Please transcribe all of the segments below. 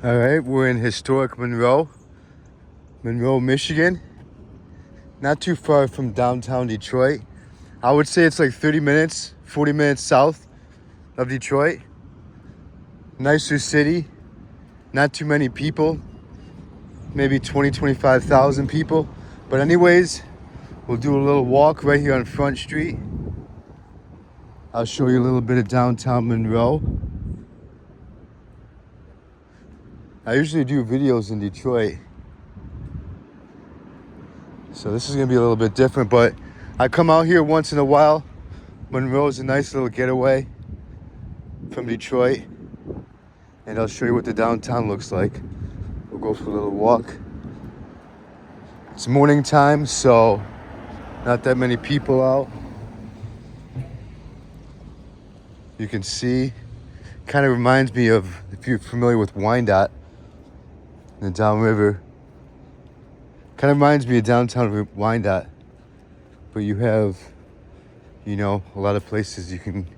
All right, we're in historic Monroe, Michigan. Not too far from downtown Detroit. I would say it's like 30 minutes, 40 minutes south of Detroit. Nicer city, not too many people, maybe 25,000 people. But anyways, we'll do a little walk right here on Front Street. I'll show you a little bit of downtown Monroe. I usually do videos in Detroit, so this is gonna be a little bit different, but I come out here once in a while. Monroe is a nice little getaway from Detroit, and I'll show you what the downtown looks like. We'll go for a little walk. It's morning time, so not that many people out. You can see, kind of reminds me of, if you're familiar with Wyandotte, the downriver. Kind of reminds me of downtown Wyandotte, but you have, you know, a lot of places you can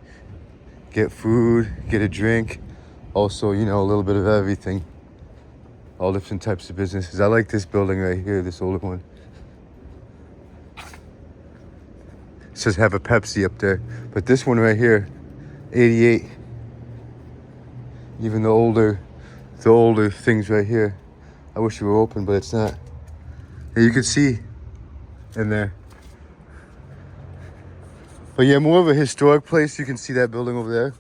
get food, get a drink, also, you know, a little bit of everything. All different types of businesses. I like this building right here, this older one. It says have a Pepsi up there, but this one right here, 88. Even the older things right here. I wish it were open, but it's not. And you can see in there. But yeah, more of a historic place. You can see that building over there.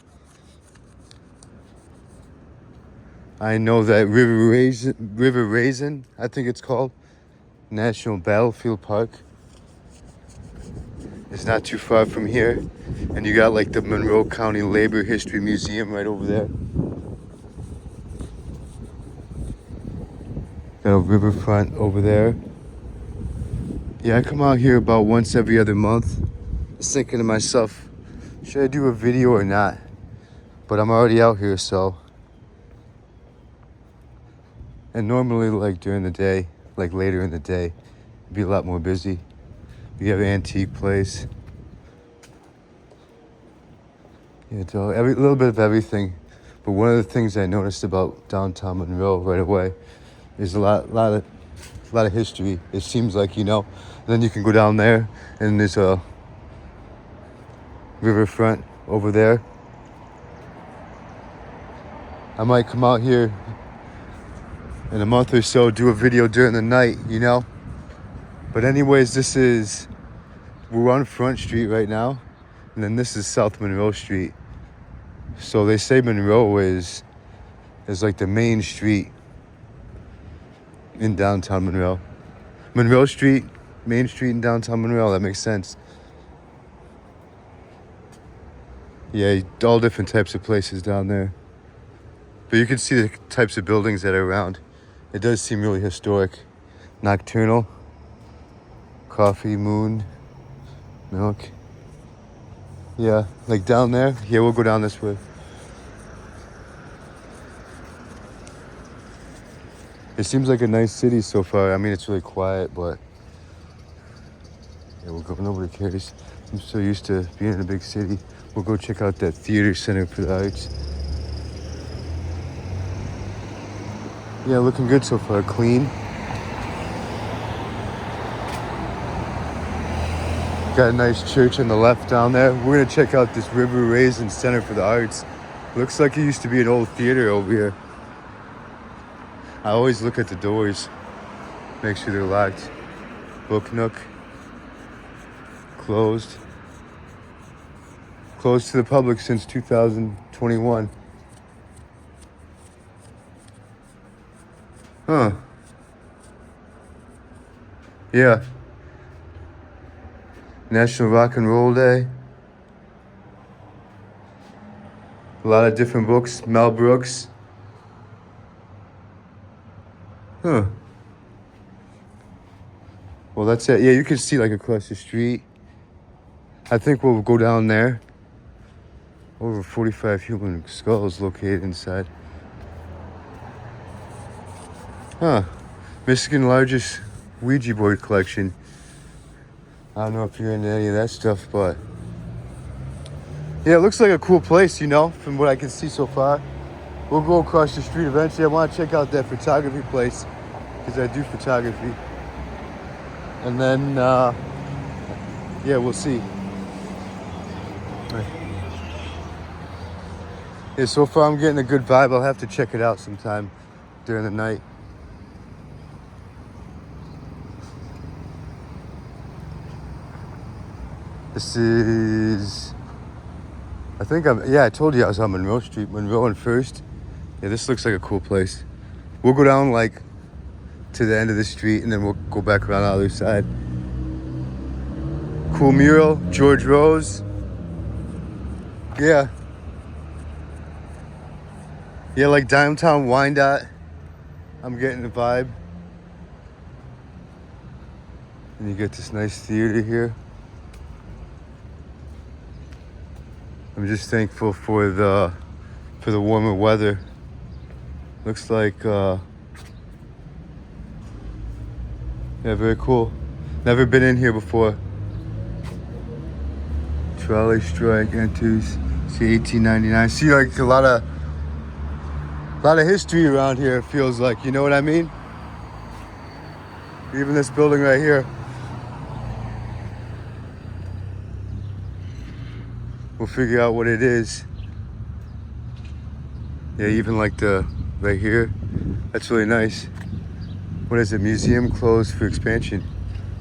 I know that River Raisin, I think it's called, National Battlefield Park. It's not too far from here. And you got like the Monroe County Labor History Museum right over there. Got a riverfront over there. Yeah, I come out here about once every other month. I was thinking to myself, should I do a video or not? But I'm already out here, so. And normally, like during the day, like later in the day, it'd be a lot more busy. You have an antique place. Yeah, it's all, every little bit of everything. But one of the things I noticed about downtown Monroe right away is a lot of history. It seems like, you know. And then you can go down there, and there's a riverfront over there. I might come out here in a month or so, do a video during the night, you know. But anyways, we're on Front Street right now, and then this is South Monroe Street. So they say Monroe is like the main street in downtown Monroe. Monroe Street, main street in downtown Monroe, that makes sense. Yeah, all different types of places down there. But you can see the types of buildings that are around. It does seem really historic. Nocturnal, coffee, moon, milk. Yeah, like down there. Yeah, we'll go down this way. It seems like a nice city so far. I mean, it's really quiet, but yeah, we'll go. Nobody cares. I'm so used to being in a big city. We'll go check out that theater center for the arts. Yeah, looking good so far. Clean. Got a nice church on the left down there. We're gonna check out this River Raisin Center for the Arts. Looks like it used to be an old theater over here. I always look at the doors, make sure they're locked. Book nook, closed. Closed to the public since 2021. Huh. Yeah. National Rock and Roll Day. A lot of different books. Mel Brooks. Huh. Well, that's it. Yeah, you can see like across the street. I think we'll go down there. Over 45 human skulls located inside. Huh. Michigan's largest Ouija board collection. I don't know if you're into any of that stuff, but yeah, it looks like a cool place, you know, from what I can see so far. we'll go across the street eventually. I want to check out that photography place because I do photography. And then, yeah, we'll see. Yeah, so far I'm getting a good vibe. I'll have to check it out sometime during the night. This is, I think I told you I was on Monroe Street, Monroe and First. Yeah, this looks like a cool place. We'll go down like to the end of the street and then we'll go back around the other side. Cool mural, George Rose. Yeah. Yeah, like downtown Wyandotte. I'm getting the vibe. And you get this nice theater here. I'm just thankful for the warmer weather. Looks like yeah, very cool. Never been in here before. Trolley strike enters. See 1899. See like a lot of history around here, it feels like, you know what I mean? Even this building right here. We'll figure out what it is. Yeah, even like the right here. That's really nice. What is it? Museum closed for expansion.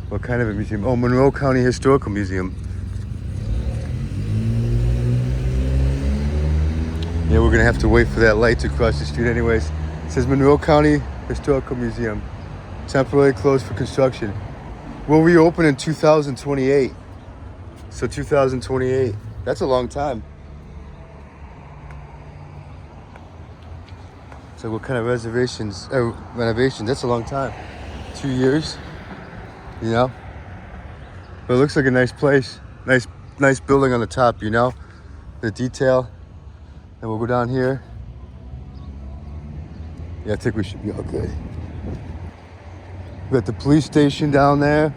What kind of a museum? Oh, Monroe County Historical Museum. Yeah, we're gonna have to wait for that light to cross the street anyways. It says Monroe County Historical Museum. Temporarily closed for construction. Will reopen in 2028. So 2028. That's a long time. So what kind of renovations? That's a long time. 2 years. You know? But it looks like a nice place. Nice building on the top, you know? The detail. And we'll go down here. Yeah, I think we should be all good. We got the police station down there.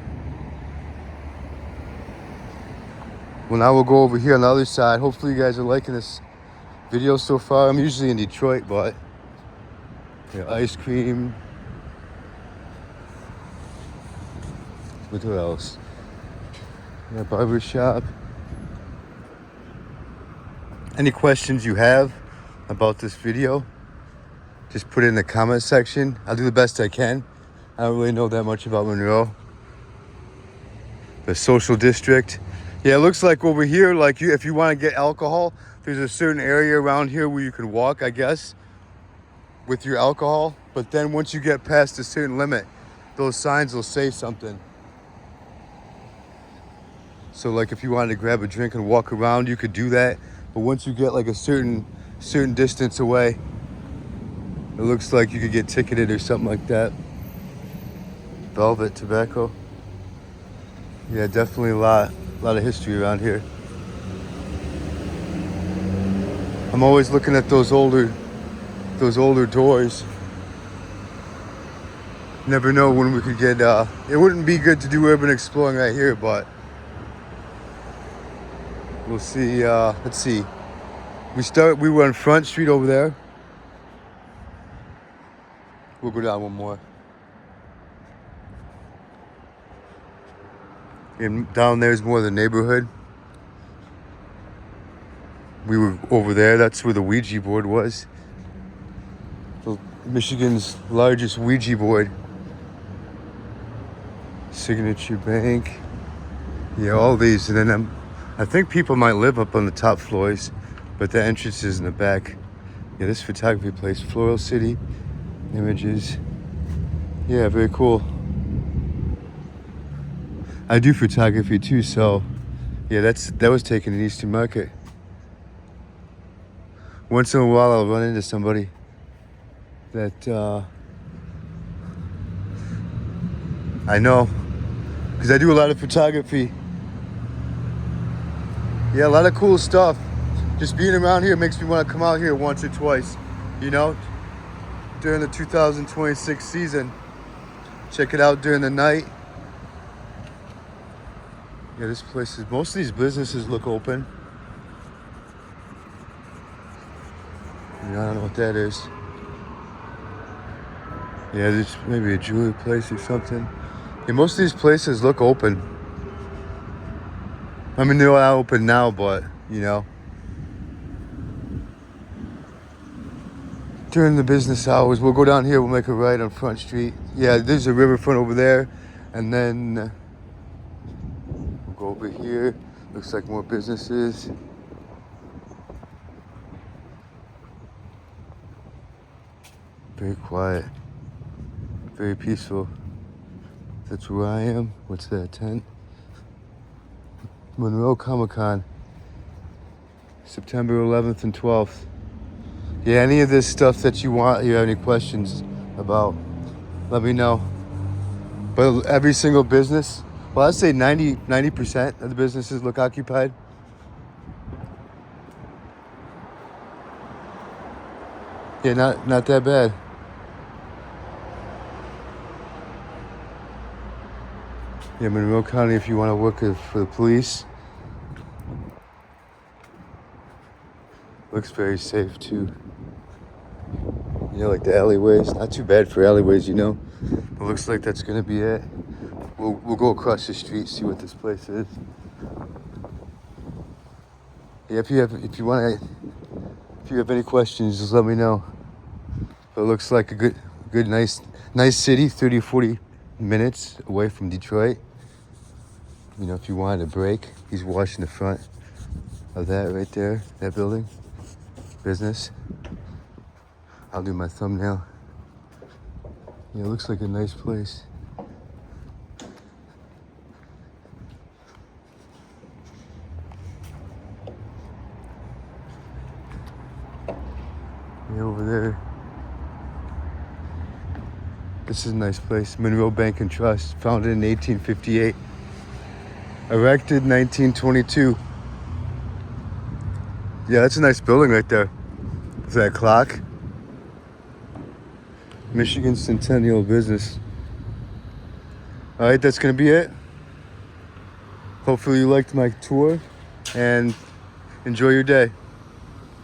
Well, now we'll go over here on the other side. Hopefully you guys are liking this video so far. I'm usually in Detroit, but yeah, ice cream. What else? Yeah, barber shop. Any questions you have about this video, just put it in the comment section. I'll do the best I can. I don't really know that much about Monroe. The social district. Yeah, it looks like over here, like if you want to get alcohol, there's a certain area around here where you can walk, I guess, with your alcohol. But then once you get past a certain limit, those signs will say something. So like if you wanted to grab a drink and walk around, you could do that. But once you get like a certain distance away, it looks like you could get ticketed or something like that. Velvet tobacco. Yeah, definitely a lot of history around here. I'm always looking at those older doors. Never know when we could get, it wouldn't be good to do urban exploring right here, but we'll see. Let's see. We were on Front Street over there. We'll go down one more. And down there's more of the neighborhood. We were over there. That's where the Ouija board was. Michigan's largest Ouija board. Signature Bank. Yeah, all these. And then I think people might live up on the top floors, but the entrance is in the back. Yeah, this photography place, Floral City, images. Yeah, very cool. I do photography too, so yeah, that was taken in Eastern Market. Once in a while, I'll run into somebody that I know, because I do a lot of photography. Yeah, a lot of cool stuff. Just being around here makes me want to come out here once or twice, you know, during the 2026 season. Check it out during the night. Yeah, this place is, most of these businesses look open. I don't know what that is. Yeah, there's maybe a jewelry place or something. Yeah, most of these places look open. I mean, they're not open now, but, you know, during the business hours, we'll go down here, we'll make a right on Front Street. Yeah, there's a riverfront over there, and then we'll go over here. Looks like more businesses. Very quiet, very peaceful. That's where I am. What's that, tent? Monroe Comic-Con, September 11th and 12th. Yeah, any of this stuff that you want, you have any questions about, let me know. But every single business, well, I'd say 90% of the businesses look occupied. Yeah, not that bad. Yeah, Monroe County, if you want to work for the police. Looks very safe too. You know, like the alleyways, not too bad for alleyways, you know. But looks like that's gonna be it. We'll go across the street, see what this place is. Yeah, if you have any questions, just let me know. But it looks like a good, nice city, 30, 40 minutes away from Detroit. You know, if you wanted a break, he's washing the front of that right there, that building, business. I'll do my thumbnail. Yeah, it looks like a nice place. Yeah, over there. This is a nice place. Monroe Bank and Trust, founded in 1858. Erected 1922. Yeah, that's a nice building right there. Is that a clock? Michigan Centennial Business. All right, that's gonna be it. Hopefully you liked my tour and enjoy your day.